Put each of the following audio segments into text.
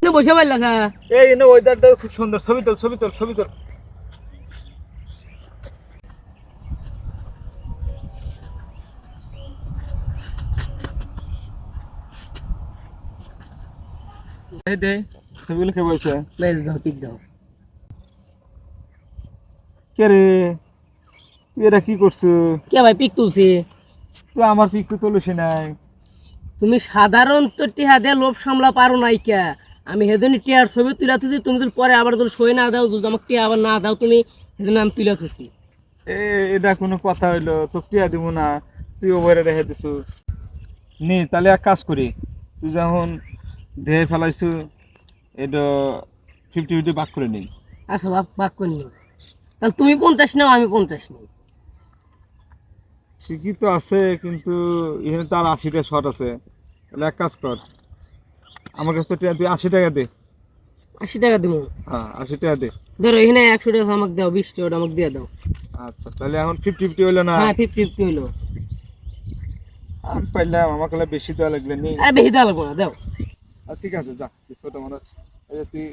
এনে বসে পারলা না এই এনে ওয়েদারটা খুব সুন্দর ছবি তোল ছবি তোল ছবি তোল এই দে ছবিগুলো কে বলছে বেশ দাও পিক দাও কে রে তুই এটা কি করছো কে ভাই পিক তুলছি তুই আমার পিক তো তুলিস নাই তুমি সাধারণত টিহা দিয়ে লোভ সামলা পারো নাই কে আমি সেদিন টিয়ার ছবি তুলে তুলছি তুমি যদি পরে আবার যদি সই না দাও যদি আমাকে টিয়া আবার না দাও তুমি সেদিন আমি তুলে তুলছি এটা কোনো কথা হইলো তো টিয়া দিব না তুই ওভারে রেখে দিছু নে তাহলে এক কাজ করি তুই যখন দেহে ফেলাইছু এটা 50-50 ভাগ করে নিই আচ্ছা ভাগ করে নিও তাহলে তুমি 50 নাও আমি 50 নিই ঠিকই তো আছে কিন্তু এখানে তার 80টা শট আছে তাহলে এক কাজ কর আমার কাছে তো তুই 80 টাকা দে 80 টাকা দিব হ্যাঁ 80 টাকা দে ধরো এখানে 100 টাকা আমাকে দাও 20 টাকা আমাকে দিয়ে দাও আচ্ছা তাহলে এখন 50-50 হইলো না হ্যাঁ 50-50 হইলো আমি পাইলাম আমার কাছে বেশি দেওয়া লাগবে নি আরে বেশি দেওয়া লাগবে না দাও ঠিক আছে যা ছোট মানুষ এই যে তুই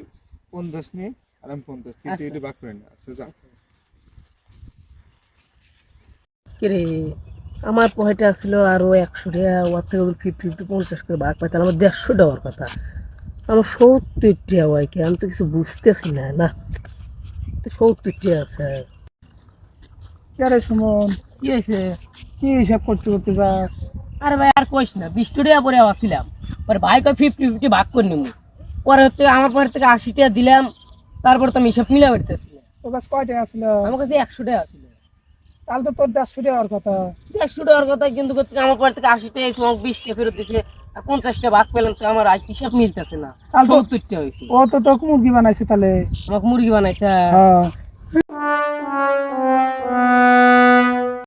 50 নি আর আমি 50 50 ভাগ করে নি আচ্ছা যা কিরে আমার পয়সা ছিল আরো 100 টাকা ওর থেকে 50-50 50 করে ভাগ পাইতাম আমার 150 টাকার কথা আমার 70 টাকা হয় কি আমি তো কিছু বুঝতেছি না না তো 70 টাকা আছে আরে সুমন কি হয়েছে কি হিসাব করতে করতে যাস আরে ভাই আর কইস না 20 টাকা পরে আসছিলাম পরে ভাই কই 50-50 ভাগ করে নিব পরে হচ্ছে আমার পরে থেকে 80 টাকা দিলাম তারপর তো আমি হিসাব মিলা করতেছি তোর কাছে কয় টাকা ছিল আমার কাছে 100 টাকা ছিল তাহলে তো তোর 150 টাকার কথা 150 টাকার কথা কিন্তু হচ্ছে আমার পরে থেকে 80 টাকা তোমাকে 20 টাকা ফেরত দিচ্ছে আর 50 টাকা ভাগ পেলাম তো আমার আর হিসাব মিলতেছে না তাহলে তো 70 টাকা হয়েছে ও তো তোকে মুরগি বানাইছে তাহলে আমাকে মুরগি বানাইছে হ্যাঁ